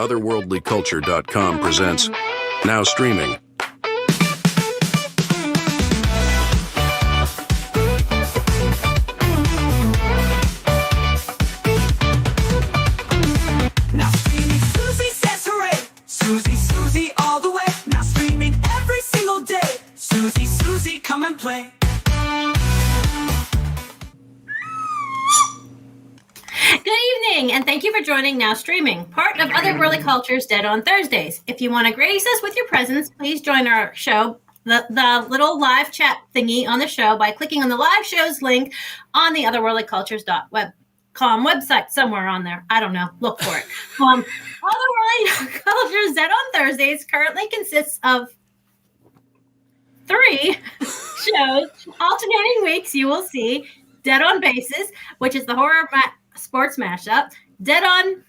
Otherworldlyculture.com presents Now Streaming. Now streaming, Suzy says hooray! Suzy, all the way! Now streaming every single day! Suzy, come and play! Good evening, and thank you for joining Now Streaming, part of Otherworldly Culture's Dead on Thursdays. If you want to grace us with your presence, please join our show, the little live chat thingy on the show, by clicking on the live shows link on the otherworldlycultures.com website, somewhere on there. I don't know. Look for it. Otherworldly Culture's Dead on Thursdays currently consists of 3 shows. Alternating weeks, you will see Dead on Bases, which is the horror sports mashup, Dead on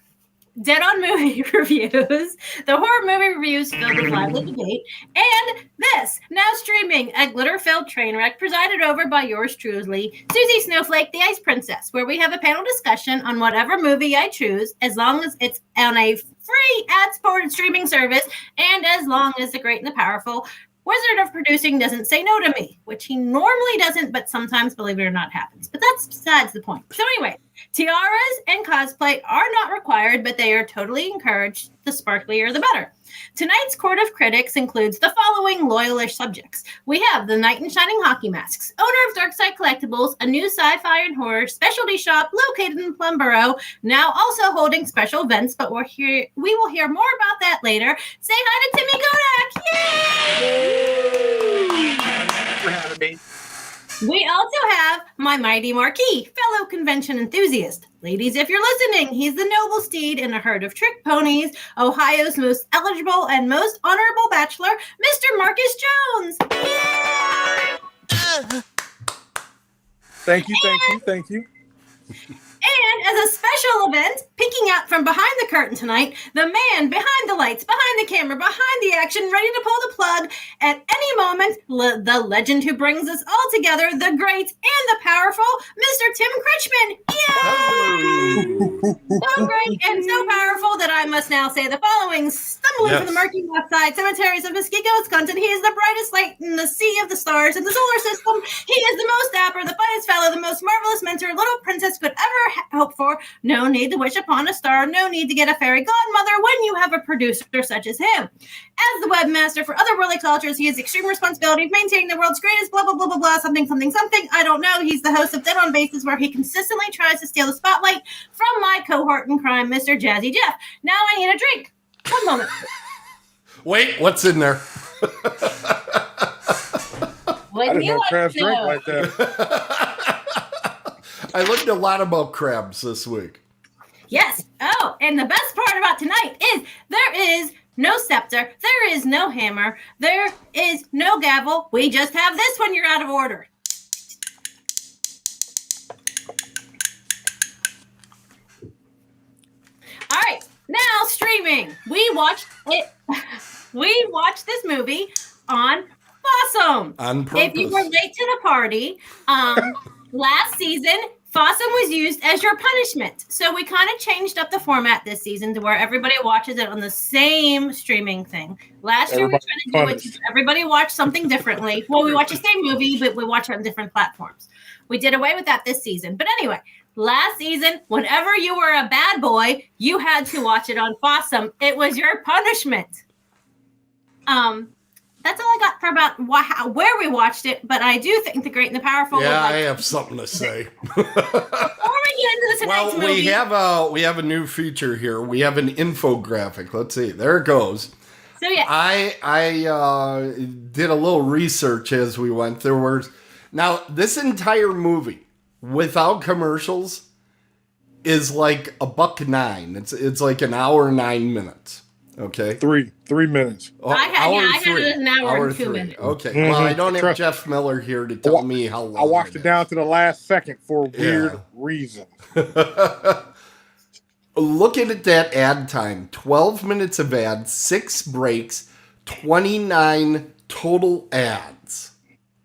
movie reviews, the horror movie reviews filled with lively debate, and this, Now Streaming, a glitter-filled train wreck presided over by yours truly, Suzy Snowflake, the Ice Princess, where we have a panel discussion on whatever movie I choose, as long as it's on a free ad-supported streaming service, and as long as the great and the powerful Wizard of Producing doesn't say no to me, which he normally doesn't, but sometimes, believe it or not, happens. But that's besides the point. So anyway, tiaras and cosplay are not required, but they are totally encouraged. The sparklier, the better. Tonight's Court of Critics includes the following loyalish subjects. We have the Knight in Shining Hockey Masks, owner of Darkside Collectibles, a new sci-fi and horror specialty shop located in Plumborough, now also holding special events, but we will hear more about that later. Say hi to Timmy Godak! Yay! Thanks for having me. We also have my mighty marquee, fellow convention enthusiast. Ladies, if you're listening, he's the noble steed in a herd of trick ponies, Ohio's most eligible and most honorable bachelor, Mr. Marcus Jones. Yay! Thank you. And as a special event, peeking out from behind the curtain tonight, the man behind the lights, behind the camera, behind the action, ready to pull the plug at any moment, the legend who brings us all together, the great and the powerful, Mr. Tim Kretschmann. Yay! So great and so powerful that I must now say the following. Stumbling from the murky west side cemeteries of Muskego, Wisconsin, he is the brightest light in the sea of the stars in the solar system. He is the most dapper, the finest fellow, the most marvelous mentor little princess could ever hope for. No need to wish upon a star, no need to get a fairy godmother when you have a producer such as him. As the webmaster for Otherworldly Cultures, he has extreme responsibility of maintaining the world's greatest blah blah blah blah blah something. I don't know. He's the host of Dead on Bases, where he consistently tries to steal the spotlight from my cohort in crime, Mr. Jazzy Jeff. Now I need a drink. One moment. Wait, what's in there? I didn't know crabs drink like that. I learned a lot about crabs this week. Yes. Oh, and the best part about tonight is there is no scepter, there is no hammer, there is no gavel. We just have this when you're out of order. All right, now streaming. We watched this movie on Fawesome. On purpose. If you were late to the party, last season, Fawesome was used as your punishment. So we kind of changed up the format this season to where everybody watches it on the same streaming thing. Last year, we tried to do it to everybody watch something differently. Well, we watch the same movie, but we watch it on different platforms. We did away with that this season. But anyway, last season, whenever you were a bad boy, you had to watch it on Fawesome. It was your punishment. That's all I got for about where we watched it, but I do think the great and the powerful. Yeah, I have something to say. Before we get into tonight's movie, we have a new feature here. We have an infographic. Let's see. There it goes. So yeah, I did a little research as we went. Now this entire movie without commercials is like $1.09. It's like an hour 9 minutes. Okay. 3 minutes. I had it as an hour and 2 minutes. Okay. Well, I don't have Jeff Miller here to tell me how long. I watched it down to the last second for a weird reason. Looking at that ad time, 12 minutes of ads, 6 breaks, 29 total ads.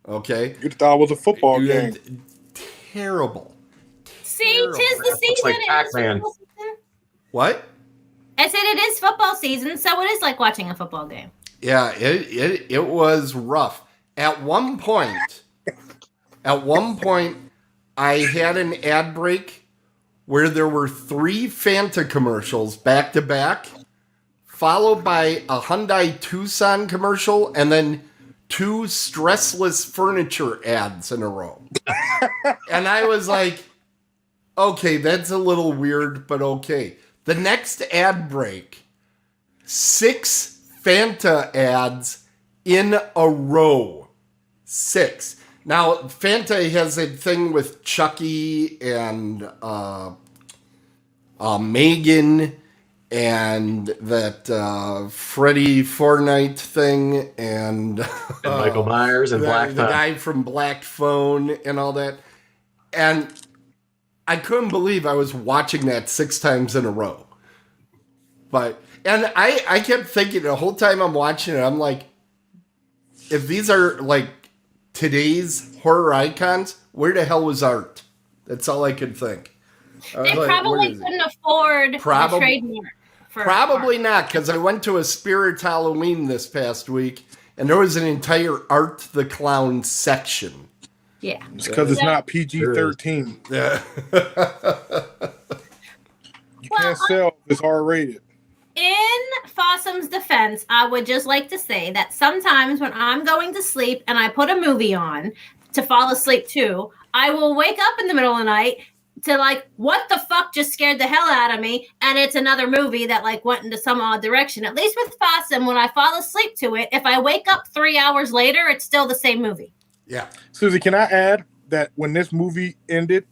Okay. You thought it was a football game. Terrible. See, 'tis the season. like Pac-Man. What? I said it is football season, so it is like watching a football game. Yeah, it was rough. At one point, I had an ad break where there were 3 Fanta commercials back to back, followed by a Hyundai Tucson commercial, and then 2 stressless furniture ads in a row. And I was like, okay, that's a little weird, but okay. The next ad break, 6 Fanta ads in a row. 6. Now, Fanta has a thing with Chucky and Megan and that Freddy Fortnite thing and Michael Myers and Black the guy from Black Phone and all that. And I couldn't believe I was watching that 6 times in a row. And I kept thinking the whole time I'm watching it, I'm like, if these are like today's horror icons, where the hell was Art? That's all I could think. They probably couldn't afford the trademark. Probably not, because I went to a Spirit Halloween this past week, and there was an entire Art the Clown section. Yeah. It's because it's not PG-13. Yeah. You can't sell it's R-rated. In Fawsome's defense, I would just like to say that sometimes when I'm going to sleep and I put a movie on to fall asleep to, I will wake up in the middle of the night to like, what the fuck just scared the hell out of me? And it's another movie that like went into some odd direction. At least with Fawsome, when I fall asleep to it, if I wake up 3 hours later, it's still the same movie. Yeah. Susie, can I add that when this movie ended,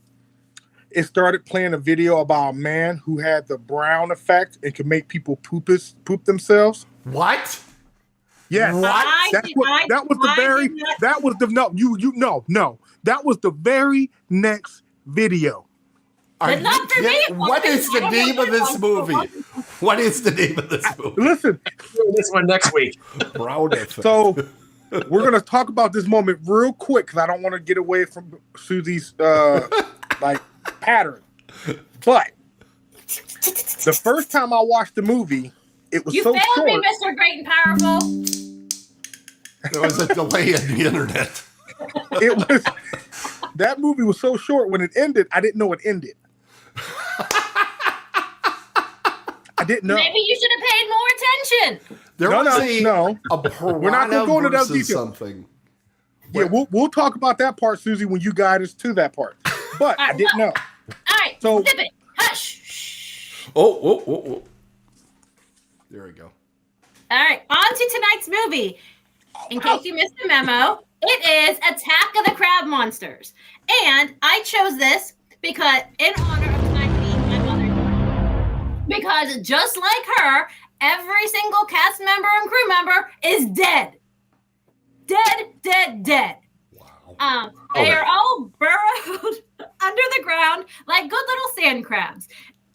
it started playing a video about a man who had the brown effect and could make people poop themselves. What? Yes. That was the very next video. But not for me. What is the name of this movie? What is the name of this movie? Listen, this one next week. Brown effect. So we're gonna talk about this moment real quick because I don't want to get away from Susie's like pattern. But the first time I watched the movie, it was so short. You failed me, Mr. Great and Powerful. There was a delay in the internet. That movie was so short. When it ended, I didn't know it ended. I didn't know. Maybe you should have paid more attention. There was no. a piranha We're not gonna go into that versus detail. something. Yeah, we'll talk about that part, Susie, when you guide us to that part. But I didn't know. All right, So zip it. Hush. Oh. There we go. All right, on to tonight's movie. In case you missed the memo, it is Attack of the Crab Monsters. And I chose this because in honor of tonight being my mother. Because just like her, every single cast member and crew member is dead. Dead. Wow. They are all burrowed under the ground like good little sand crabs.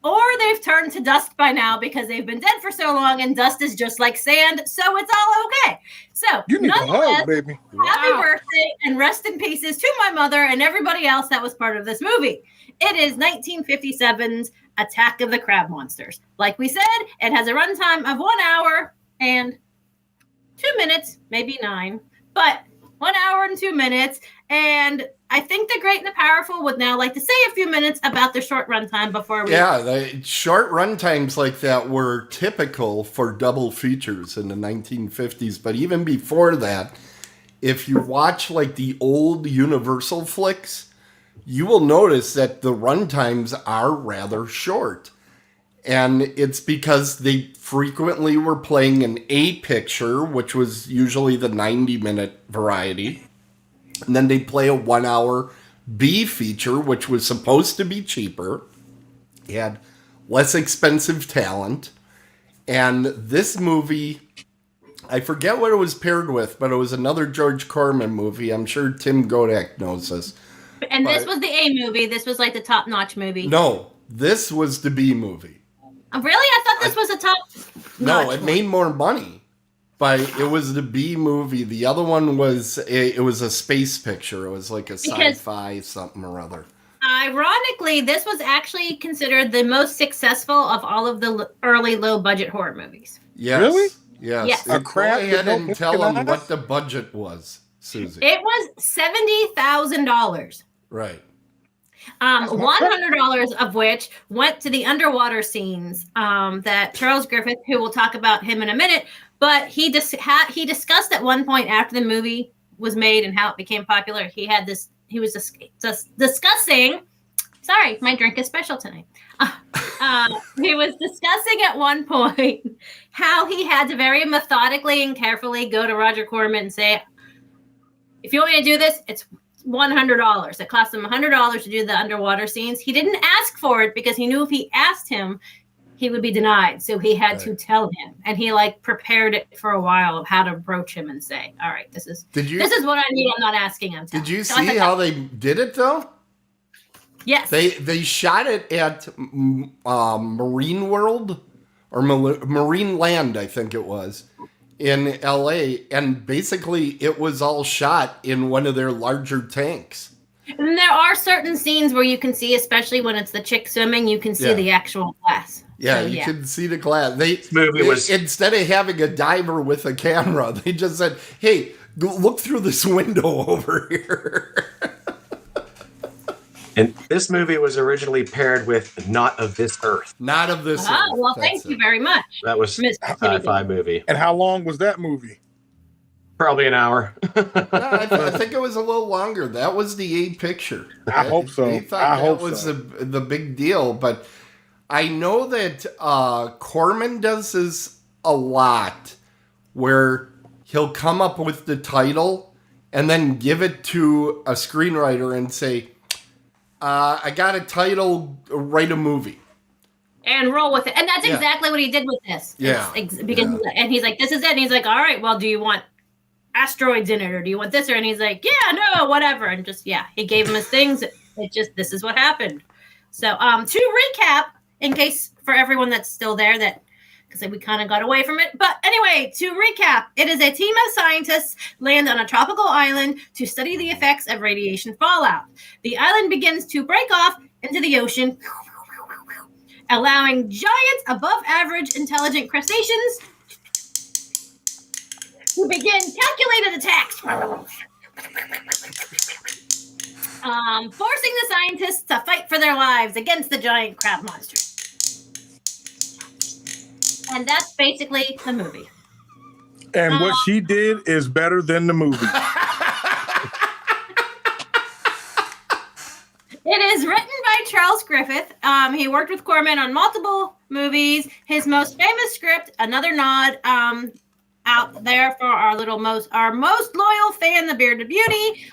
Or they've turned to dust by now because they've been dead for so long and dust is just like sand, so it's all okay. So, you need a hug, baby. Happy birthday and rest in pieces to my mother and everybody else that was part of this movie. It is 1957's Attack of the Crab Monsters. Like we said, it has a runtime of 1 hour and 2 minutes, maybe 9, but 1 hour and 2 minutes. And I think the Great and the Powerful would now like to say a few minutes about the short runtime before we... Yeah, the short runtimes like that were typical for double features in the 1950s. But even before that, if you watch like the old Universal flicks, you will notice that the runtimes are rather short. And it's because they frequently were playing an A picture, which was usually the 90-minute variety. And then they play a 1 hour B feature, which was supposed to be cheaper. It had less expensive talent. And this movie, I forget what it was paired with, but it was another George Corman movie. I'm sure Tim Godak knows this. And this was the A movie. This was like the top-notch movie. No, this was the B movie. Really? I thought this was a top-notch. No, it made more money. But it was the B movie. The other one was it was a space picture. It was like a sci-fi something or other. Ironically, this was actually considered the most successful of all of the early low-budget horror movies. Yes. Really? Yes. Yes. Go A crab with ahead no and tell them blinking what eyes? the budget was, Susie. It was $70,000. Right. $100 of which went to the underwater scenes that Charles Griffith, who we'll talk about him in a minute, but he discussed at one point after the movie was made and how it became popular. He was discussing. Sorry, my drink is special tonight. He was discussing at one point how he had to very methodically and carefully go to Roger Corman and say, if you want me to do this, it's $100. It cost him $100 to do the underwater scenes. He didn't ask for it because he knew if he asked him, he would be denied. So he had to tell him, and he prepared it for a while of how to approach him and say, "All right, this is what I need. I'm not asking him." Did you see how they did it though? Yes. They shot it at Marine World or Marine Land, I think it was, in LA, and basically it was all shot in one of their larger tanks. And there are certain scenes where you can see, especially when it's the chick swimming, you can see the actual glass. Yeah, So, you can see the glass. Instead of having a diver with a camera, they just said, "Hey, look through this window over here." And this movie was originally paired with Not of This Earth. Not of this Earth. Well, thank you very much. That was a sci-fi movie. And how long was that movie? Probably an hour. I think it was a little longer. That was the A picture. I hope so. They thought that was the big deal. But I know that Corman does this a lot, where he'll come up with the title and then give it to a screenwriter and say, I got a title, write a movie. And roll with it. And that's exactly what he did with this. And he's like, this is it. And he's like, all right, well, do you want asteroids in it, or do you want this? And he's like, yeah, no, whatever. And just, he gave him his things. This is what happened. So to recap, in case for everyone that's still there, because we kind of got away from it. But anyway, to recap, it is a team of scientists land on a tropical island to study the effects of radiation fallout. The island begins to break off into the ocean, allowing giant, above-average intelligent crustaceans to begin calculated attacks, forcing the scientists to fight for their lives against the giant crab monsters. And that's basically the movie. And what she did is better than the movie. It is written by Charles Griffith. He worked with Corman on multiple movies. His most famous script, another nod out there for our most loyal fan, The Bearded Beauty.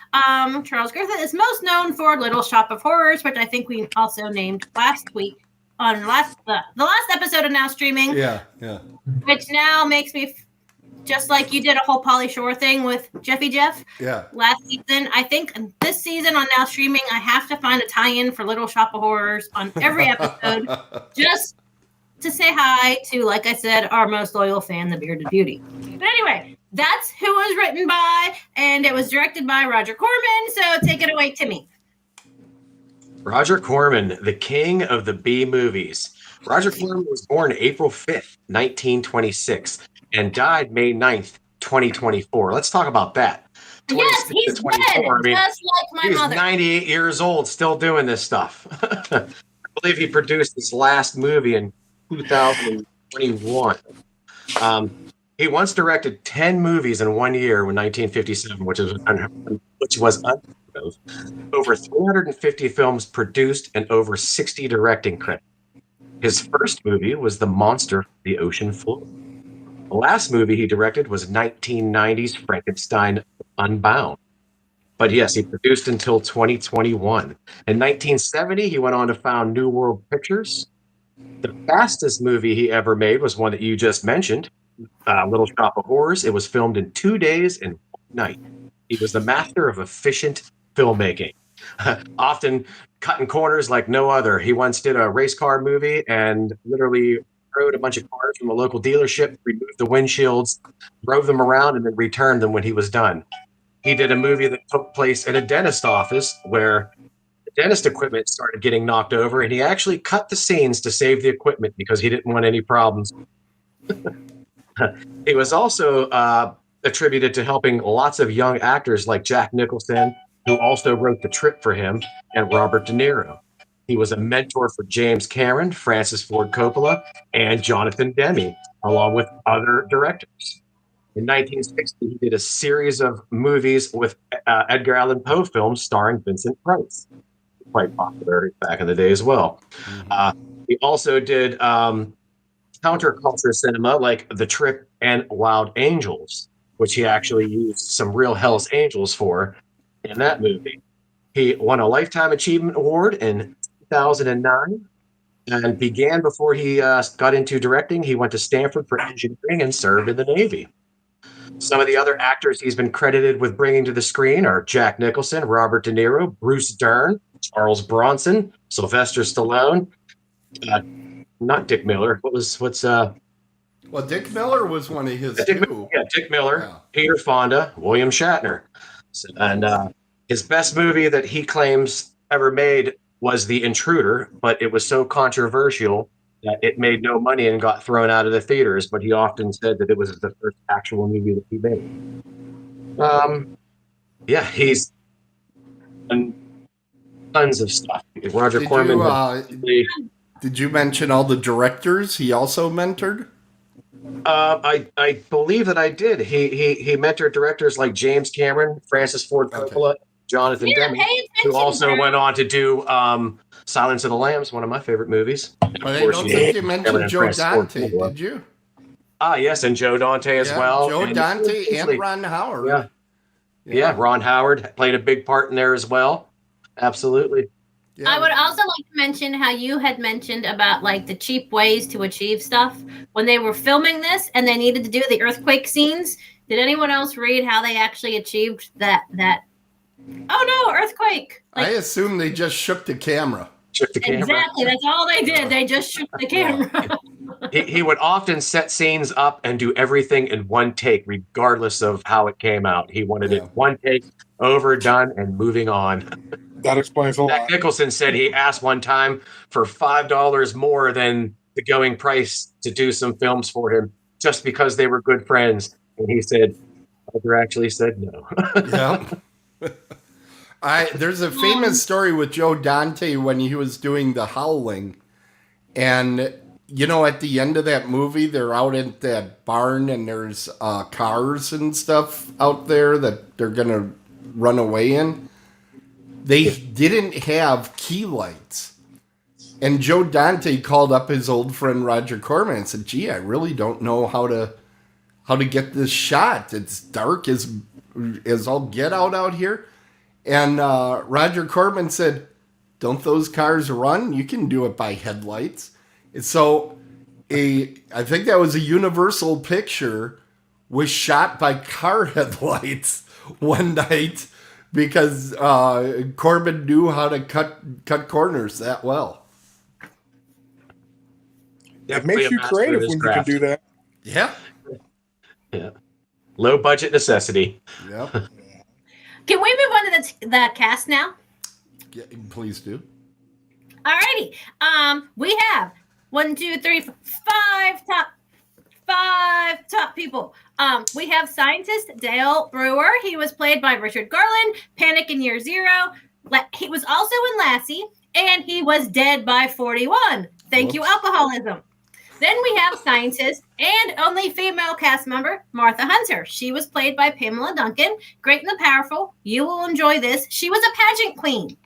Charles Griffith is most known for Little Shop of Horrors, which I think we also named last week on the last episode of Now Streaming. Yeah. Which now makes me just like you did a whole Pauly Shore thing with Jeffy Jeff. Yeah. Last season, I think this season on Now Streaming, I have to find a tie-in for Little Shop of Horrors on every episode, just to say hi to, like I said, our most loyal fan, The Bearded Beauty. But anyway, that's who it was written by, and it was directed by Roger Corman. So take it away, Timmy. Roger Corman, the king of the B movies. Roger Corman was born April 5th, 1926, and died May 9th, 2024. Let's talk about that. Yes, he's dead, just like my mother. He's 98 years old, still doing this stuff. I believe he produced his last movie in 2021. He once directed 10 movies in 1 year in 1957, which was unheard of. Over 350 films produced and over 60 directing credits. His first movie was The Monster from the Ocean Floor. The last movie he directed was 1990's Frankenstein Unbound. But yes, he produced until 2021. In 1970, he went on to found New World Pictures. The fastest movie he ever made was one that you just mentioned, Little Shop of Horrors. It was filmed in 2 days and 1 night. He was the master of efficient filmmaking, often cutting corners like no other. He once did a race car movie and literally rode a bunch of cars from a local dealership, removed the windshields, drove them around, and then returned them when he was done. He did a movie that took place in a dentist office where the dentist equipment started getting knocked over, and he actually cut the scenes to save the equipment because he didn't want any problems. He was also attributed to helping lots of young actors like Jack Nicholson, who also wrote The Trip for him, and Robert De Niro. He was a mentor for James Cameron, Francis Ford Coppola, and Jonathan Demme, along with other directors. In 1960, he did a series of movies with Edgar Allan Poe films starring Vincent Price. Quite popular back in the day as well. He also did counterculture cinema like The Trip and Wild Angels, which he actually used some real Hell's Angels for in that movie. He won a Lifetime Achievement Award in 2009 and began before he got into directing. He went to Stanford for engineering and served in the Navy. Some of the other actors he's been credited with bringing to the screen are Jack Nicholson, Robert De Niro, Bruce Dern, Charles Bronson, Sylvester Stallone, not Dick Miller. Well, Dick Miller was one of his Dick Miller, Peter Fonda, William Shatner. And his best movie that he claims ever made was The Intruder, but it was so controversial that it made no money and got thrown out of the theaters. But he often said that it was the first actual movie that he made. He's done tons of stuff. Roger Corman. Did you mention all the directors he also mentored? I believe that I did. He mentored directors like James Cameron, Francis Ford Coppola, Jonathan Demme, who also went on to do Silence of the Lambs, one of my favorite movies. But I don't think you mentioned Joe Dante, did you? Yes, and Joe Dante as well. Joe Dante and Ron Howard. Yeah, Ron Howard played a big part in there as well. Absolutely. Yeah. I would also like to mention how you had mentioned about like the cheap ways to achieve stuff when they were filming this and they needed to do the earthquake scenes. Did anyone else read how they actually achieved that? Oh no, earthquake! I assume they just shook the camera. Exactly, that's all they did. They just shook the camera. He would often set scenes up and do everything in one take, regardless of how it came out. He wanted it one take, overdone, and moving on. That explains a lot. Jack Nicholson said he asked one time for $5 more than the going price to do some films for him, just because they were good friends. And he said, Roger actually said no. There's a famous story with Joe Dante when he was doing The Howling. And, at the end of that movie, they're out at that barn and there's cars and stuff out there that they're going to run away in. They didn't have key lights. And Joe Dante called up his old friend Roger Corman and said, gee, I really don't know how to get this shot. It's dark as all get out here. And Roger Corman said, don't those cars run? You can do it by headlights. And so I think that was a Universal picture was shot by car headlights one night because Corman knew how to cut corners that well. It makes you creative when you can do that. Yeah. Yeah. Low budget necessity. Yep. Can we move on to the cast now? Yeah, please do. Alrighty. We have 5 top people. We have scientist Dale Brewer. He was played by Richard Garland. Panic in Year Zero. He was also in Lassie, and he was dead by 41. Thank you, alcoholism. Then we have scientist and only female cast member, Martha Hunter. She was played by Pamela Duncan. Great and the Powerful. You will enjoy this. She was a pageant queen.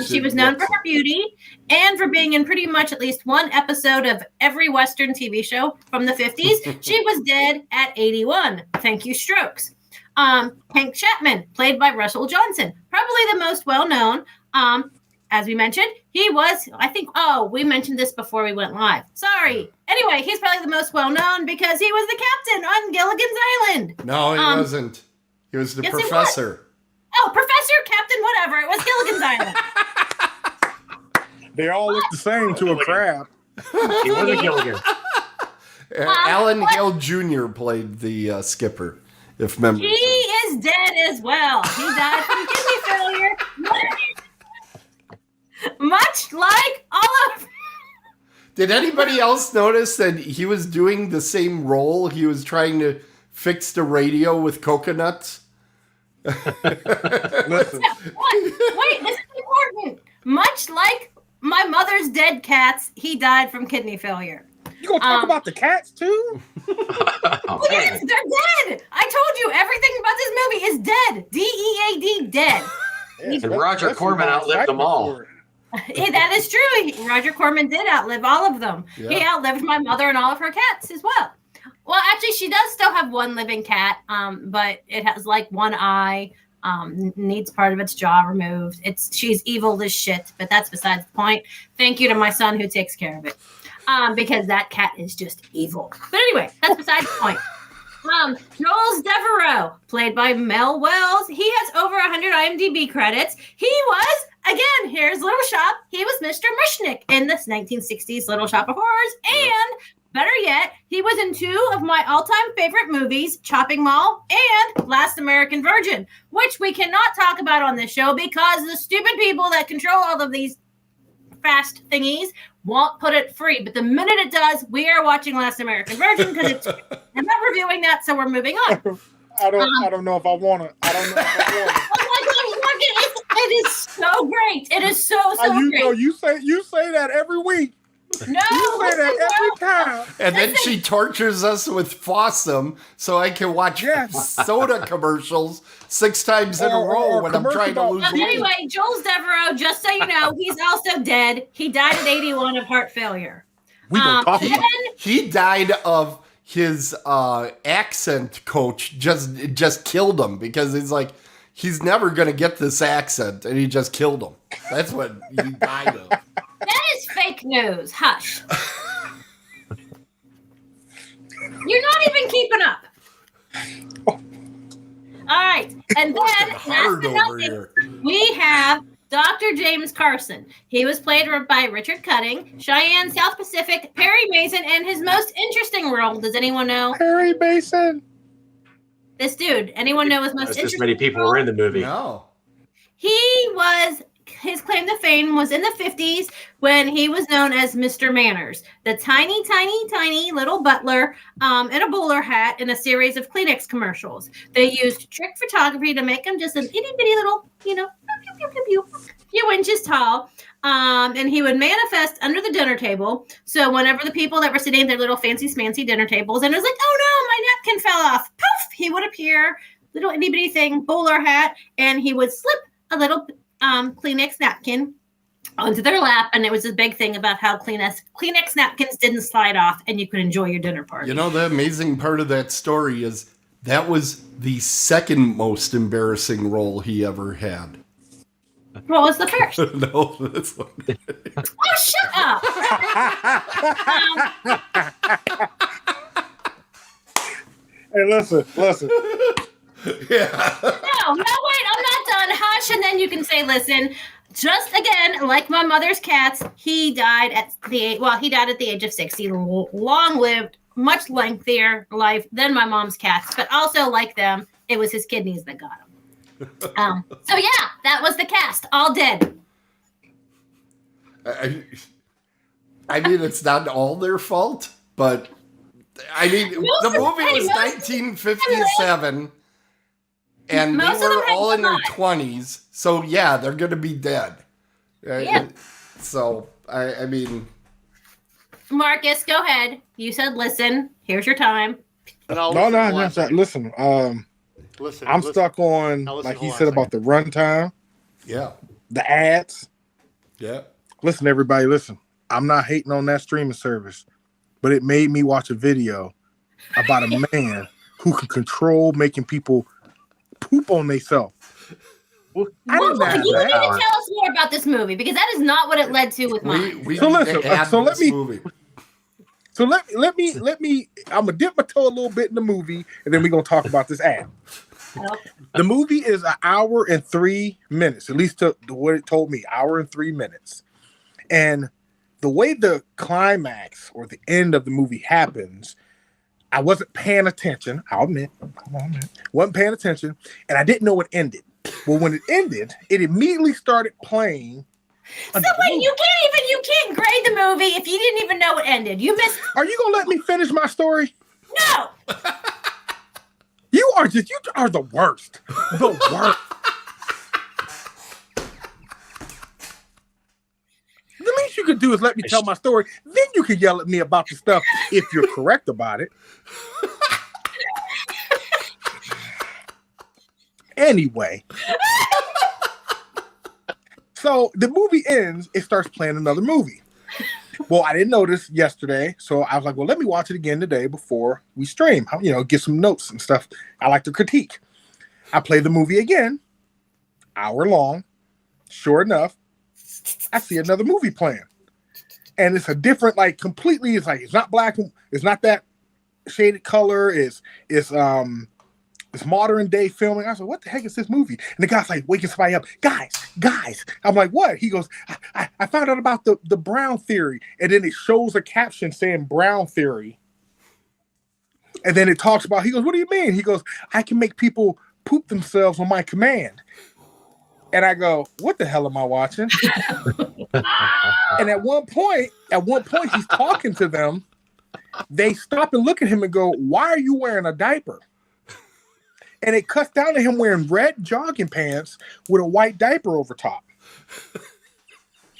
She was known for her beauty and for being in pretty much at least one episode of every Western TV show from the 50s. She was dead at 81. Thank you, Strokes. Hank Chapman, played by Russell Johnson. Probably the most well-known. As we mentioned, he was, we mentioned this before we went live. Sorry. Anyway, he's probably the most well-known because he was the captain on Gilligan's Island. No, he wasn't. He was the professor. Oh, Professor, Captain, whatever. It was Gilligan's Island. They all look the same to a crab. He was a Gilligan. Alan Hale Jr. played the skipper, if memory serves. He is dead as well. He died from kidney failure. Did anybody else notice that he was doing the same role? He was trying to fix the radio with coconuts. Listen, Wait, this is important. Much like my mother's dead cats, he died from kidney failure. you gonna talk about the cats too? Oh, Yes, they're dead. I told you everything about this movie is dead. DEAD, dead. And Roger Corman outlived them all. That is true. Roger Corman did outlive all of them. Yeah. He outlived my mother and all of her cats as well. Well, actually, she does still have one living cat, but it has like one eye, needs part of its jaw removed. She's evil as shit, but that's besides the point. Thank you to my son who takes care of it, because that cat is just evil. But anyway, that's besides the point. Jules Devereaux, played by Mel Wells. He has over 100 IMDb credits. He was, again, here's Little Shop. He was Mr. Mushnick in this 1960s Little Shop of Horrors. And better yet, he was in 2 of my all-time favorite movies, Chopping Mall and Last American Virgin, which we cannot talk about on this show because the stupid people that control all of these fast thingies won't put it free. But the minute it does, we are watching Last American Virgin because I'm not reviewing that, so we're moving on. I don't know if I want to. I don't know if I want to. Oh my God, it is so great. It is so great. You say that every week. No, You say that every time. And then she tortures us with Fawesome so I can watch soda commercials 6 times in a row when I'm trying to lose weight. Anyway, Jules Devereaux, just so you know, he's also dead. He died at 81 of heart failure. We gonna talk about He died of his accent coach just killed him because he's like, he's never going to get this accent, and he just killed him. That's what he died of. That is fake news. Hush. You're not even keeping up. All right. And then, Hard last but over not here. least, we have Dr. James Carson. He was played by Richard Cutting, Cheyenne South Pacific, Perry Mason, and his most interesting role. Does anyone know? Perry Mason. This dude. Anyone know his most There's interesting this many people role? were in the movie. No. His claim to fame was in the 50s when he was known as Mr. Manners, the tiny little butler in a bowler hat in a series of Kleenex commercials. They used trick photography to make him just an itty bitty little, few inches tall. And he would manifest under the dinner table. So whenever the people that were sitting at their little fancy smancy dinner tables, and it was like, oh no, my napkin fell off. Poof! He would appear, little itty bitty thing, bowler hat, and he would slip a little Kleenex napkin onto their lap, and it was a big thing about how Kleenex napkins didn't slide off, and you could enjoy your dinner party. You know, the amazing part of that story is that was the second most embarrassing role he ever had. What was the first? No, that's one. Oh, shut up! Hey, listen. Yeah. No, wait, I'm not done. Hush, and then you can say, listen. Just again, like my mother's cats, he died at the age of 60. Long-lived, much lengthier life than my mom's cats, but also like them, it was his kidneys that got him. So yeah, that was the cast, all dead. I mean, it's not all their fault, but I mean, the movie was 1957, and they were all in their 20s, so yeah, they're going to be dead. Yeah. So, I mean... Marcus, go ahead. You said listen. Here's your time. No. Listen, I'm stuck on, like he said about the runtime. Yeah. The ads. Yeah. Listen, everybody, listen. I'm not hating on that streaming service, but it made me watch a video about a man who can control making people poop on themselves. You need to tell us more about this movie because that is not what it led to with mine. So let me. I'm gonna dip my toe a little bit in the movie, and then we're gonna talk about this ad. The movie is 1 hour and 3 minutes, at least to what it told me, 1 hour and 3 minutes. And the way the climax or the end of the movie happens, I wasn't paying attention. I'll admit, wasn't paying attention, and I didn't know it ended. Well, when it ended, it immediately started playing So wait, you can't grade the movie if you didn't even know it ended. You missed. Are you gonna let me finish my story? No. You are the worst. The worst. The least you could do is let me tell my story. Then you can yell at me about the stuff if you're correct about it. Anyway. So the movie ends, it starts playing another movie. Well, I didn't notice yesterday, so I was like, well, let me watch it again today before we stream. Get some notes and stuff. I like to critique. I play the movie again, hour long. Sure enough, I see another movie playing. And it's a different, completely, it's not black, it's not that shaded color, it's modern day filming. I said, what the heck is this movie? And the guy's like waking somebody up. Guys. I'm like, what? He goes, I found out about the Brown theory. And then it shows a caption saying Brown theory. And then it talks about, he goes, what do you mean? He goes, I can make people poop themselves on my command. And I go, what the hell am I watching? And at one point, he's talking to them. They stop and look at him and go, why are you wearing a diaper? And it cuts down to him wearing red jogging pants with a white diaper over top.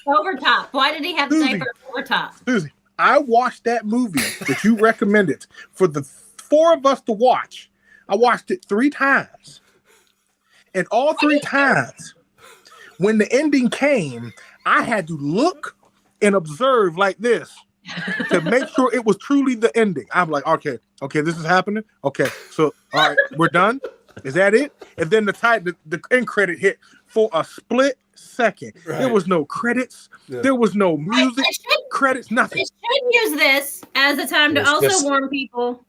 Over top. Why did he have the diaper over top? Suzy, I watched that movie that you recommended for the four of us to watch. I watched it 3 times. And all 3 times, when the ending came, I had to look and observe like this to make sure it was truly the ending. I'm like, okay, this is happening. Okay, so all right, we're done. Is that it? And then the end credit hit for a split second. Right. There was no credits. Yeah. There was no music, credits, nothing. I should use this as a time to also warn people.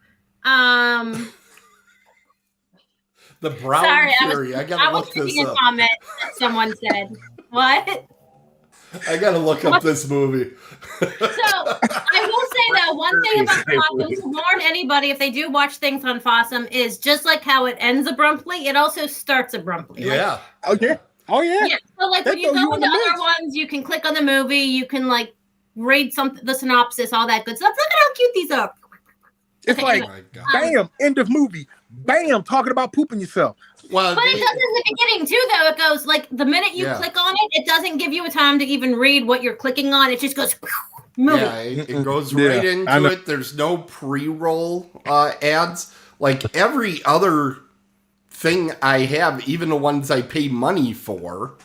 The Brown theory. I gotta look this up. A comment that someone said. What? I gotta look up this movie. So I will say that one thing about Fawesome, to warn anybody if they do watch things on Fawesome, is just like how it ends abruptly, it also starts abruptly. Yeah. Okay. Oh yeah. Yeah. So when you go into other ones, you can click on the movie, you can read the synopsis, all that good stuff. Look at how cute these are. It's bam, end of movie. Bam, talking about pooping yourself. Well, but it does in the beginning too, though. It goes the minute you click on it, it doesn't give you a time to even read what you're clicking on. It just goes moving. Yeah, it goes right into it. There's no pre-roll ads. Like every other thing I have, even the ones I pay money for,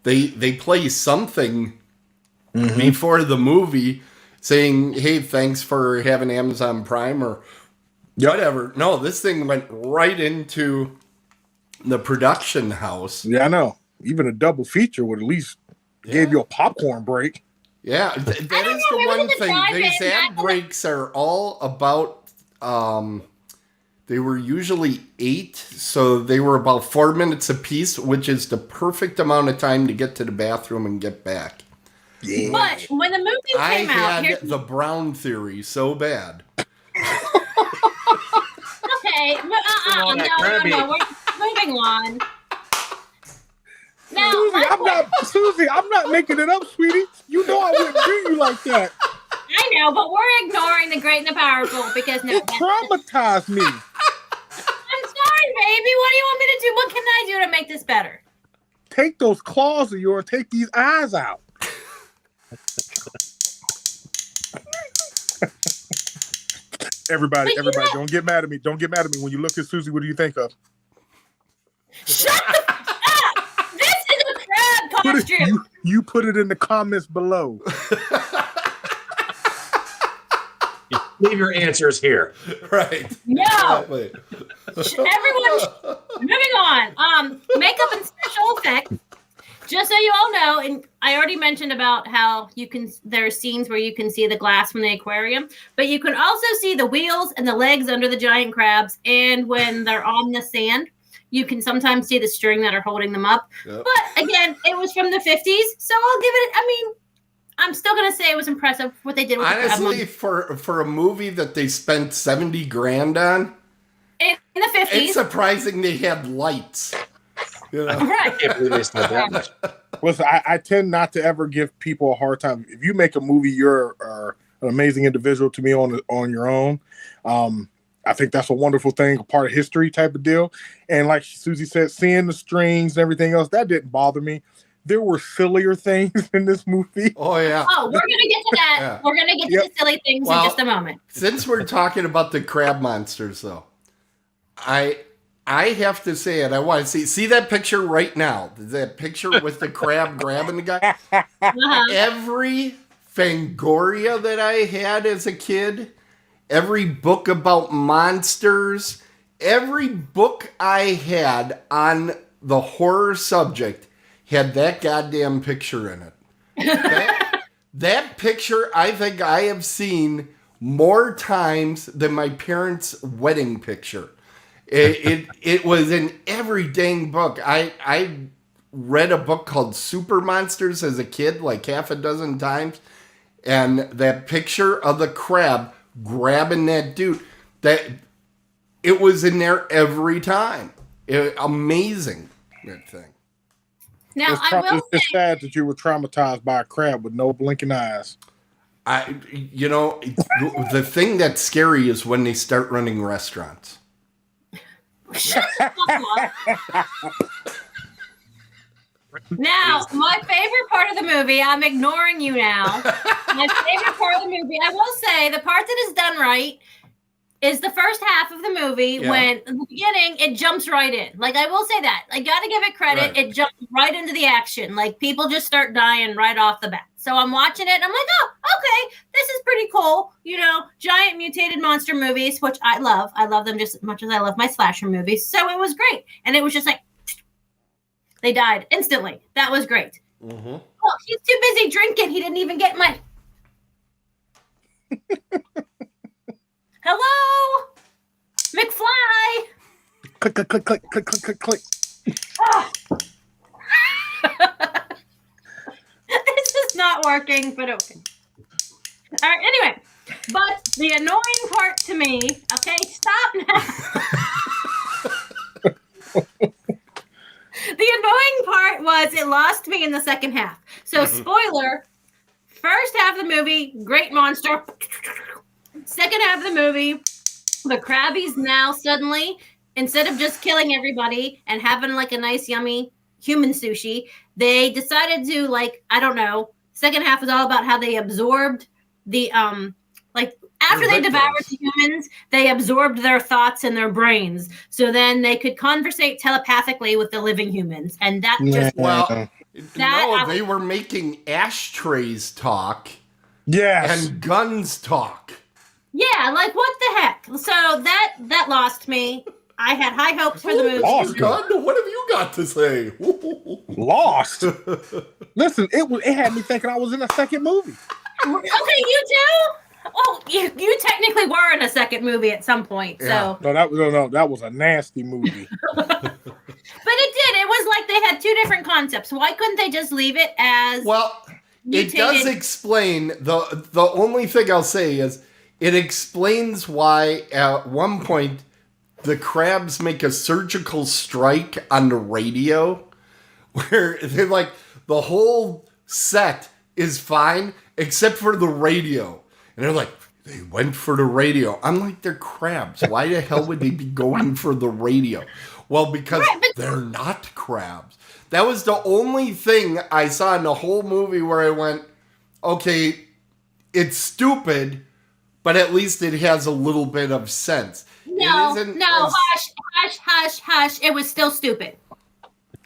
they play something before the movie saying, hey, thanks for having Amazon Prime or whatever. No, this thing went right into the production house. Yeah, I know. Even a double feacher would at least give you a popcorn break. Yeah, that is the one thing. These ad breaks are all about, they were usually 8, so they were about 4 minutes apiece, which is the perfect amount of time to get to the bathroom and get back. Yeah. But when the movie came out, I had the Brown theory so bad. Okay, but no, we're moving on. Now, Suzy, I'm not making it up, sweetie. You know I wouldn't do you like that. I know, but we're ignoring the great and the powerful because it traumatized me. I'm sorry, baby. What do you want me to do? What can I do to make this better? Take those claws of yours. Take these eyes out. Everybody, don't get mad at me. Don't get mad at me. When you look at Suzy, what do you think of? Shut the f up! This is a crab costume! You put it in the comments below. Leave your answers here. Right. No! Everyone, moving on. Makeup and special effects. Just so you all know, and I already mentioned about how there are scenes where you can see the glass from the aquarium, but you can also see the wheels and the legs under the giant crabs. And when they're on the sand, you can sometimes see the string that are holding them up. Yep. But again, it was from the 50s, so I'll give it, I'm still going to say it was impressive what they did with honestly, the crab. For a movie that they spent $70,000 on, in the 50s. It's surprising they had lights. You know? Right. I can't believe they spent that much. Listen, I tend not to ever give people a hard time. If you make a movie, you're an amazing individual to me on your own. I think that's a wonderful thing, a part of history type of deal. And like Susie said, seeing the strings and everything else, that didn't bother me. There were sillier things in this movie. Oh, yeah. Oh, we're going to get to that. Yeah. We're going to get to the silly things in just a moment. Since we're talking about the crab monsters, though, I have to say it. I want to see that picture right now. That picture with the crab grabbing the guy. Every Fangoria that I had as a kid, every book about monsters, every book I had on the horror subject had that goddamn picture in it. That picture, I think I have seen more times than my parents' wedding picture. It was in every dang book. I read a book called Super Monsters as a kid, like half a dozen times, and that picture of the crab grabbing that dude, that it was in there every time. Amazing, that thing. Now, It's sad that you were traumatized by a crab with no blinking eyes. The thing that's scary is when they start running restaurants. Now, my favorite part of the movie, I'm ignoring you now. My favorite part of the movie, I will say, the part that is done right is the first half of the movie when, at the beginning, it jumps right in. Like, I will say that. I got to give it credit. Right. It jumps right into the action. Like, people just start dying right off the bat. So I'm watching it, and I'm like, oh, okay, this is pretty cool. You know, giant mutated monster movies, which I love. I love them just as much as I love my slasher movies. So it was great. And it was just like, they died instantly. That was great. Mm-hmm. Well, he's too busy drinking. He didn't even get my... Hello? McFly? Click, click, click, click, click, click, click, click. Oh. This is not working, but okay. All right, anyway. But the annoying part to me... Okay, stop now. The annoying part was it lost me in the second half. So, spoiler, first half of the movie, great monster. Second half of the movie, the Krabbies now suddenly, instead of just killing everybody and having like a nice, yummy human sushi, they decided to, like, I don't know, second half was all about how they absorbed the, after they devoured the humans, they absorbed their thoughts and their brains. So then they could conversate telepathically with the living humans. And that just... Well, they were making ashtrays talk. Yes. And guns talk. Yeah, like, what the heck? So that lost me. I had high hopes for the movie. Lost, God, what have you got to say? Lost? Listen, it had me thinking I was in a second movie. Okay, you do? Oh, you technically were in a second movie at some point. Yeah. So No, that was a nasty movie. But it did. It was like they had two different concepts. Why couldn't they just leave it as mutated? It does explain the only thing I'll say is it explains why at one point the crabs make a surgical strike on the radio where they're like the whole set is fine except for the radio. And they're like, they went for the radio. I'm like, they're crabs. Why the hell would they be going for the radio? Well, because they're not crabs. That was the only thing I saw in the whole movie where I went, okay, it's stupid, but at least it has a little bit of sense. No, hush. It was still stupid.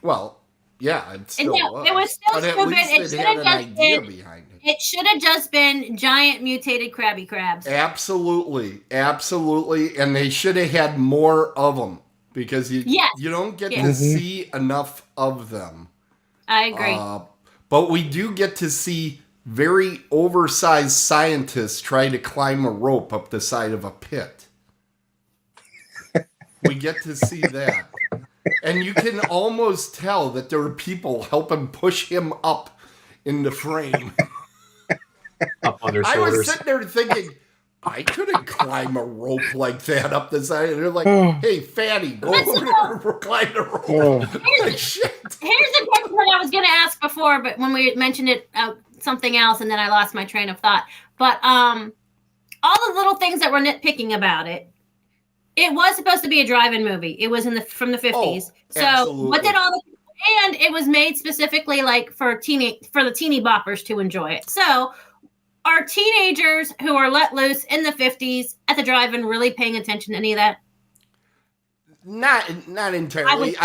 Well, yeah, it still was. It was still but stupid. At least it had an idea behind it. It should have just been giant mutated Krabby Crabs. Absolutely. And they should have had more of them because you don't get to see enough of them. I agree. But we do get to see very oversized scientists try to climb a rope up the side of a pit. We get to see that. And you can almost tell that there are people helping push him up in the frame. Up on their I shoulders. was sitting there thinking, I couldn't climb a rope like that up the side. And they're like, hey, fatty, go over there and climb the rope. Like, shit. Here's the question that I was going to ask before, but when we mentioned it, something else, and then I lost my train of thought. But all the little things that were nitpicking about it, it was supposed to be a drive-in movie. It was from the 50s. So absolutely. what did all the and it was made specifically like for the teeny boppers to enjoy it. So are teenagers who are let loose in the 50s at the drive-in really paying attention to any of that? Not entirely.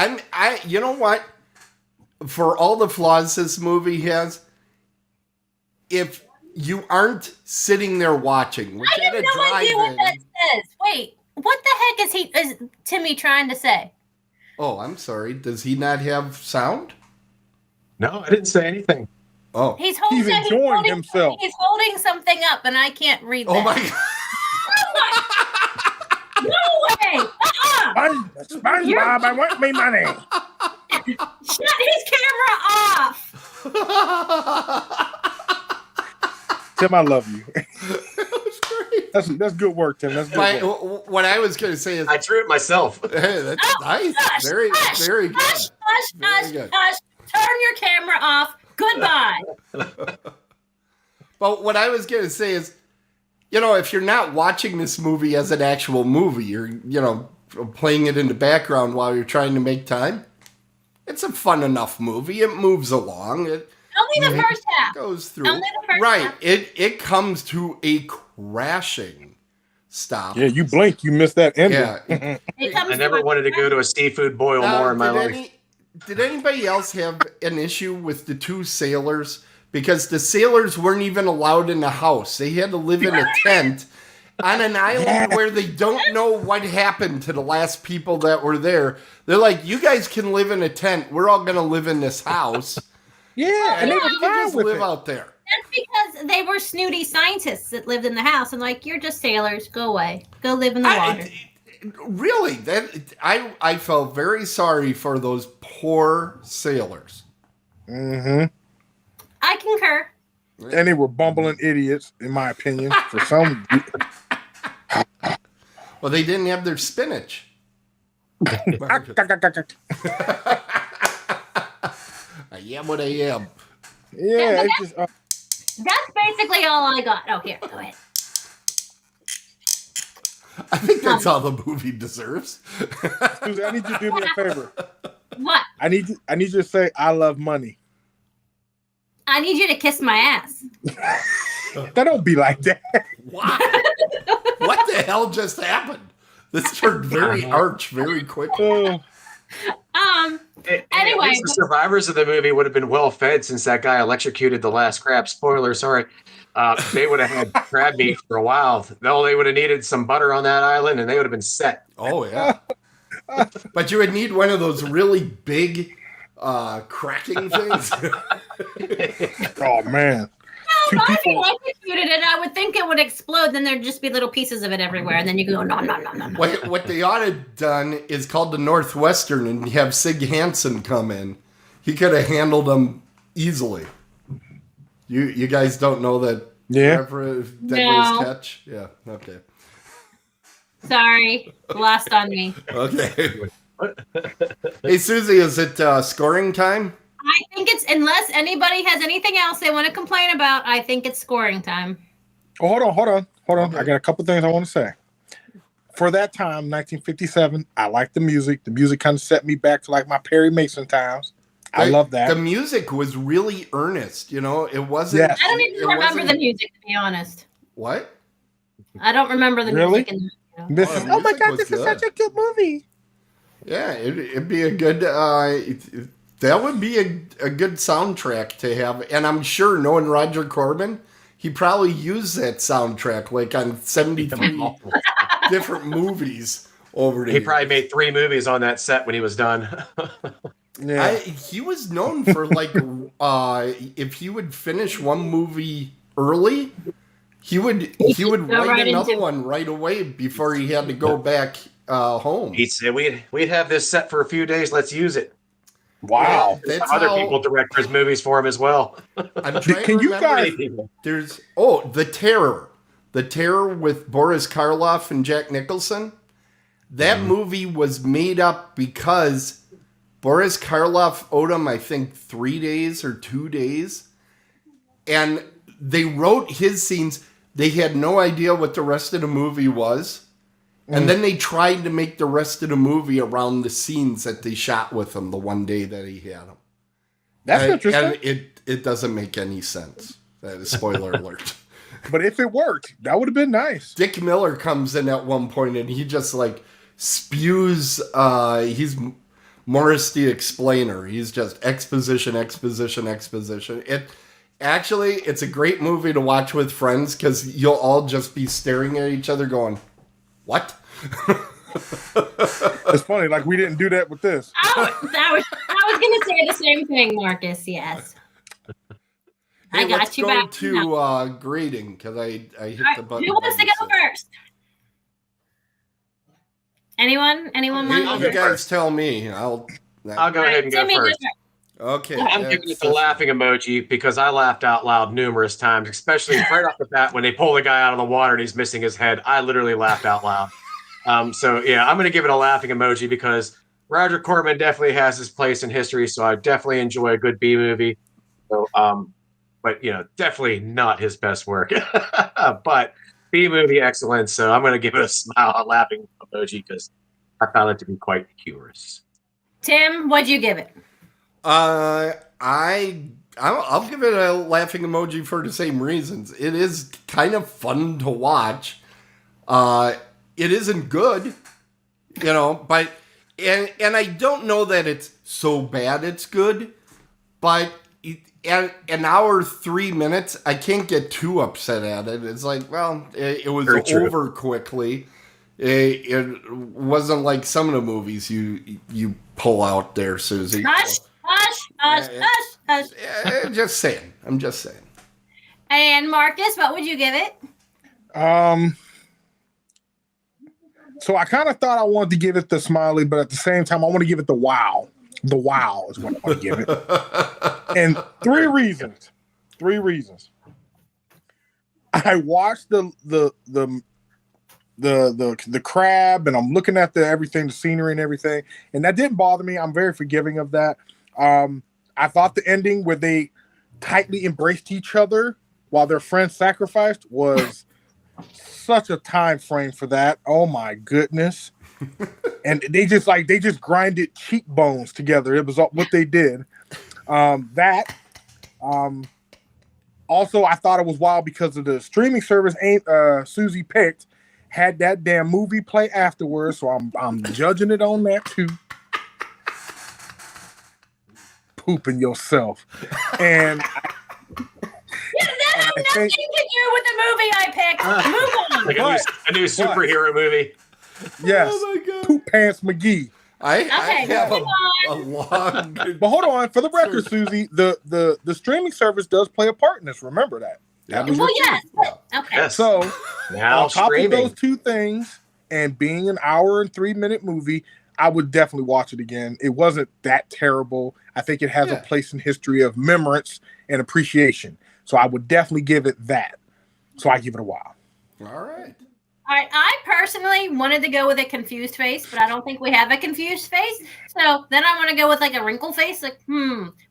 You know what? For all the flaws this movie has, if you aren't sitting there watching, which I have no idea what that says. Wait, what the heck is Timmy trying to say? Oh, I'm sorry. Does he not have sound? No, I didn't say anything. Oh, He's enjoying himself. He's holding something up, and I can't read that. Oh my God! No way! SpongeBob, I want me money. Shut his camera off! Tim, I love you. That was great. That's good work, Tim. That's good work. What I was going to say is, I drew it myself. hey, that's nice. Hush, Very good. Hush. Turn your camera off. Goodbye. But what I was going to say is, if you're not watching this movie as an actual movie, you're, playing it in the background while you're trying to make time, it's a fun enough movie. It moves along. Only the first half. Goes through. Only the first right. half. It comes to a crashing stop. Yeah, you blink, you miss that ending. Yeah. I never wanted to go to a seafood boil more in my life. Did anybody else have an issue with the two sailors? Because the sailors weren't even allowed in the house. They had to live in a tent on an island where they don't know what happened to the last people that were there. They're like, you guys can live in a tent. We're all going to live in this house. Yeah, and they were You fine just with live it. out there. That's because they were snooty scientists that lived in the house, and like, you're just sailors. Go away. Go live in the water. Really, I felt very sorry for those poor sailors. Mm-hmm. I concur. And they were bumbling idiots, in my opinion, for some. Well, they didn't have their spinach. I am what I am. Yeah, it's just. That's basically all I got. Oh, here, go ahead. I think that's all the movie deserves. Susie, I need you to do me a favor. What? I need you to say, "I love money." I need you to kiss my ass. That don't be like that. Wow. What the hell just happened? This turned very arch very quickly. Anyway, At least the survivors of the movie would have been well fed since that guy electrocuted the last crab. Spoiler, sorry. They would have had crab meat for a while. No, they would have needed some butter on that island, and they would have been set. Oh yeah. But you would need one of those really big cracking things. Oh man. no, not if you electrocuted it. I would think it would explode. Then there'd just be little pieces of it everywhere, and then you go, no. What they ought to have done is called the Northwestern and have Sig Hansen come in. He could have handled them easily. You guys don't know that? Yeah. That was catch? Yeah. Okay. Sorry, lost on me. Okay. Hey Susie, is it scoring time? I think it's, unless anybody has anything else they want to complain about, I think it's scoring time. Oh, hold on. Okay. I got a couple things I want to say. For that time, 1957, I liked the music. The music kind of set me back to like my Perry Mason times. I love that. The music was really earnest, It wasn't. Yes. I don't even remember the music, to be honest. What? I don't remember the Really? music. Oh my God, this is good. such a good movie. Yeah, it'd be a good. That would be a good soundtrack to have, and I'm sure knowing Roger Corman, he probably used that soundtrack like on 73 different movies over the He years. probably made 3 movies on that set when he was done. Yeah. He was known for like if he would finish one movie early, he would go write right another into- one right away before he had to go back home. He'd say, we'd have this set for a few days. Let's use it. Wow. That's Other how, people direct his movies for him as well. I'm trying Can to you remember. guys- Many people. There's The Terror with Boris Karloff and Jack Nicholson. That movie was made up because Boris Karloff owed him, I think, 3 days or 2 days. And they wrote his scenes. They had no idea what the rest of the movie was. And then they tried to make the rest of the movie around the scenes that they shot with him the one day that he had them. That's interesting. And it doesn't make any sense. That is spoiler alert. But if it worked, that would have been nice. Dick Miller comes in at one point and he just like spews, he's Morris the Explainer. He's just exposition. It's a great movie to watch with friends because you'll all just be staring at each other going, what? It's funny, like we didn't do that with this. I was going to say the same thing, Marcus. Yes. I got you back. Let's go to grading because I hit the button. Who wants to go first? Anyone want to You guys tell me. I'll go ahead and go first. Okay. I'm giving it the laughing emoji because I laughed out loud numerous times, especially right off the bat when they pull the guy out of the water and he's missing his head. I literally laughed out loud. So yeah, I'm going to give it a laughing emoji because Roger Corman definitely has his place in history. So I definitely enjoy a good B movie. So, but definitely not his best work, but B movie excellence. So I'm going to give it a smile, a laughing emoji because I found it to be quite humorous. Tim, what'd you give it? I'll give it a laughing emoji for the same reasons. It is kind of fun to watch. It isn't good, but and I don't know that it's so bad it's good, but at an hour 3 minutes, I can't get too upset at it. It's like, well, it was over quickly. It wasn't like some of the movies you pull out there, Susie. Hush. Yeah, just saying. I'm just saying. And Marcus, what would you give it? So I kind of thought I wanted to give it the smiley, but at the same time, I want to give it the wow. The wow is what I want to give it. And three reasons. I watched the crab, and I'm looking at everything, the scenery and everything, and that didn't bother me. I'm very forgiving of that. I thought the ending where they tightly embraced each other while their friend sacrificed was such a time frame for that. Oh my goodness. And they just grinded cheekbones together. It was what they did. Also, I thought it was wild because of the streaming service Susie picked had that damn movie play afterwards, so I'm judging it on that too. Pooping yourself. And That had nothing to do with the movie I picked. Move on. Like a new superhero movie. Yes. Oh my God. Poop Pants McGee. I have a long. But hold on, for the record, Susie, the streaming service does play a part in this. Remember that. Well, yes. Okay. Yes. So, Now on top streaming. of those two things, and being an hour and 3 minute movie, I would definitely watch it again. It wasn't that terrible. I think it has a place in history of remembrance and appreciation. So I would definitely give it that. So I give it a wow. All right. All right. I personally wanted to go with a confused face, but I don't think we have a confused face. So then I want to go with like a wrinkle face, like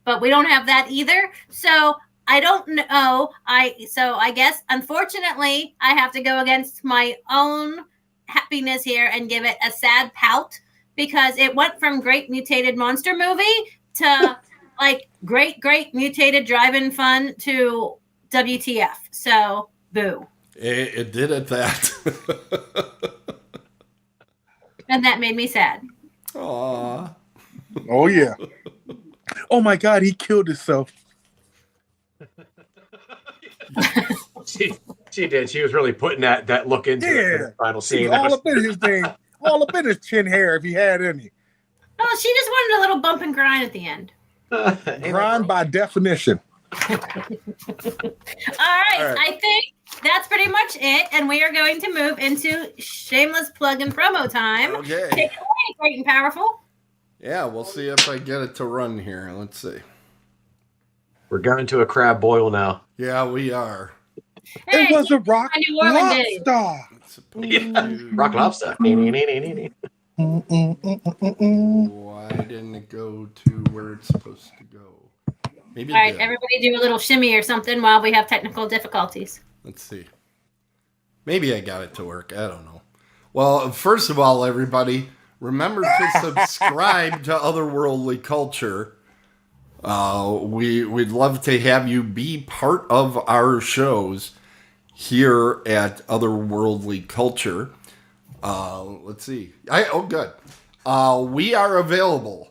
but we don't have that either. So I don't know. I guess unfortunately I have to go against my own happiness here and give it a sad pout because it went from great mutated monster movie to like great mutated drive-in fun to WTF. So boo. It did at that. And that made me sad. Aww. Oh, yeah. Oh, my God, he killed himself. She did. She was really putting that look into it in the final scene. All up in his thing. All up in his chin hair if he had any. Oh, she just wanted a little bump and grind at the end. Grind by definition. All right. I think that's pretty much it. And we are going to move into shameless plug and promo time. Okay. Take it away, Great and Powerful. Yeah, we'll see if I get it to run here. Let's see. We're going to a crab boil now. Yeah, we are. It was a rock New Orleans day. star. Rock lobster. Why didn't it go to where it's supposed to go? Maybe. All right, everybody do a little shimmy or something while we have technical difficulties. Let's see. Maybe I got it to work. I don't know. Well, first of all, everybody, remember to subscribe to Otherworldly Culture. We'd love to have you be part of our shows here at Otherworldly Culture. Let's see. Good. We are available.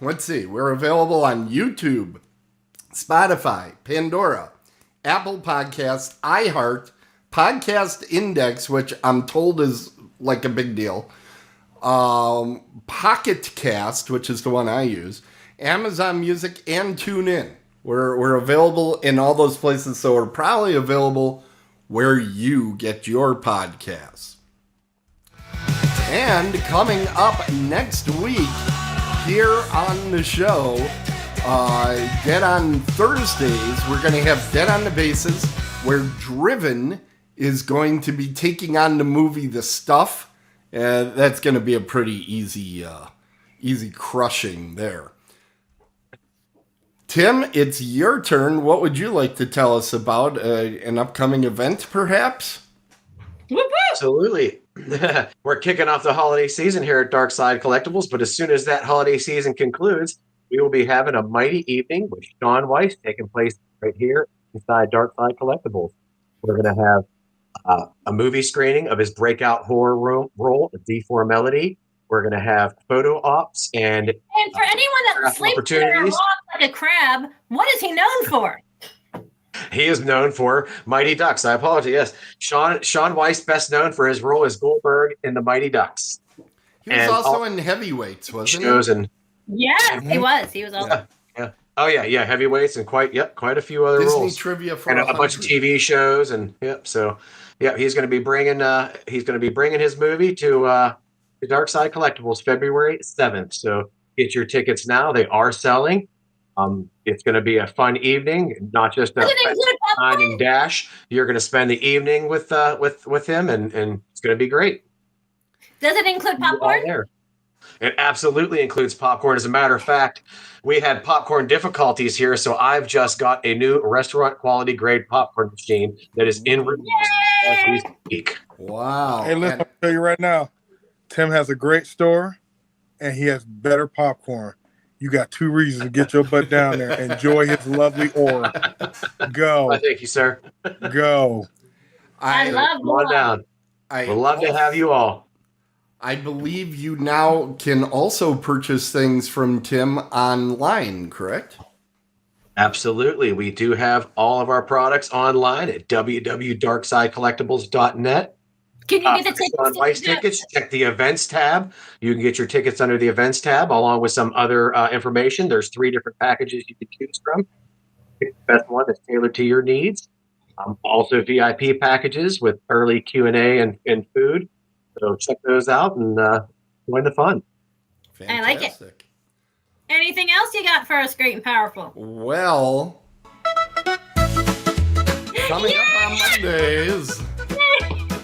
Let's see. We're available on YouTube, Spotify, Pandora, Apple Podcasts, iHeart, Podcast Index, which I'm told is like a big deal, Pocket Cast, which is the one I use, Amazon Music, and TuneIn. We're available in all those places, so we're probably available where you get your podcasts. And coming up next week here on the show, Dead on Thursdays, we're going to have Dead on the Bases, where Driven is going to be taking on the movie The Stuff. That's going to be a pretty easy crushing there. Tim, it's your turn. What would you like to tell us about an upcoming event, perhaps? Absolutely. We're kicking off the holiday season here at Dark Side Collectibles, but as soon as that holiday season concludes, we will be having a mighty evening with Shaun Weiss taking place right here inside Dark Side Collectibles. We're going to have a movie screening of his breakout horror role, D4 Melody. We're going to have photo ops and for anyone that sleeps there and walks like a crab, what is he known for? He is known for Mighty Ducks. I apologize. Yes, Shaun Weiss, best known for his role as Goldberg in the Mighty Ducks. He was also in Heavyweights, wasn't he? Yes, he was. He was also. Yeah. Oh yeah, Heavyweights and quite a few other Disney roles. Trivia for and a bunch of TV shows and So he's going to be bringing his movie to the Dark Side Collectibles February 7th. So get your tickets now. They are selling. It's going to be a fun evening, not just a time and dash. You're going to spend the evening with him, and it's going to be great. Does it include popcorn? It absolutely includes popcorn. As a matter of fact, we had popcorn difficulties here, so I've just got a new restaurant quality grade popcorn machine that is in reviews as we speak. Wow! Hey, listen, I'll tell you right now, Tim has a great store, and he has better popcorn. You got 2 reasons to get your butt down there. Enjoy his lovely aura. Go. Thank you, sir. Go. I love Come on down. We'd love to have you all. I believe you now can also purchase things from Tim online, correct? Absolutely. We do have all of our products online at www.darksidecollectibles.net. Can you get the Shaun Weiss tickets? Check the events tab. You can get your tickets under the events tab, along with some other information. There's 3 different packages you can choose from. Pick the best one that's tailored to your needs. Also, VIP packages with early Q&A and food. So check those out and join the fun. Fantastic. I like it. Anything else you got for us, great and powerful? Well, coming up on Mondays,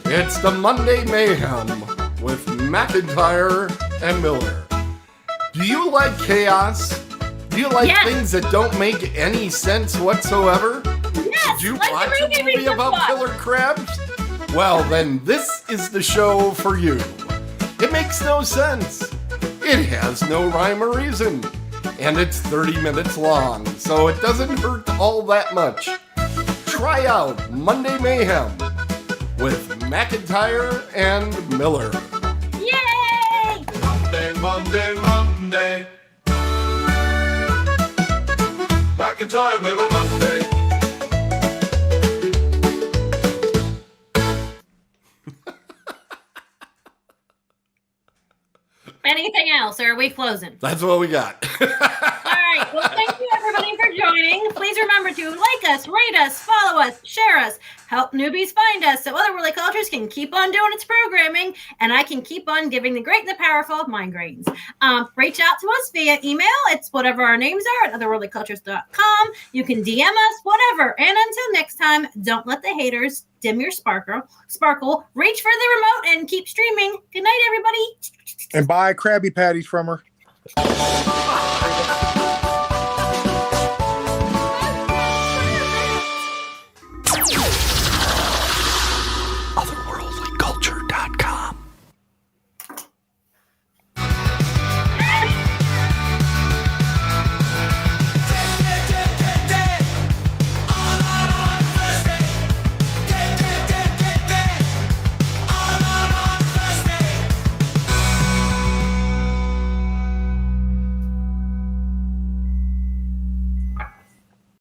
it's the Monday Mayhem with MacIntyre and Miller. Do you like chaos? Do you like things that don't make any sense whatsoever? Yes, Did you watch a movie about killer crabs? Well, then this is the show for you. It makes no sense. It has no rhyme or reason. And it's 30 minutes long, so it doesn't hurt all that much. Try out Monday Mayhem with MacIntyre and Miller. Yay! Monday, Monday, Monday. MacIntyre, Miller, Monday. Anything else, or are we closing? That's what we got. All right. Well, thank you, everybody, for for joining. Please remember to like us, rate us, follow us, share us, help newbies find us so Otherworldly Cultures can keep on doing its programming and I can keep on giving the great and the powerful migraines. Reach out to us via email. It's whatever our names are at otherworldlycultures.com. You can DM us, whatever. And until next time, don't let the haters dim your sparkle. Reach for the remote and keep streaming. Good night, everybody. And buy Krabby Patties from her. Otherworldlyculture.com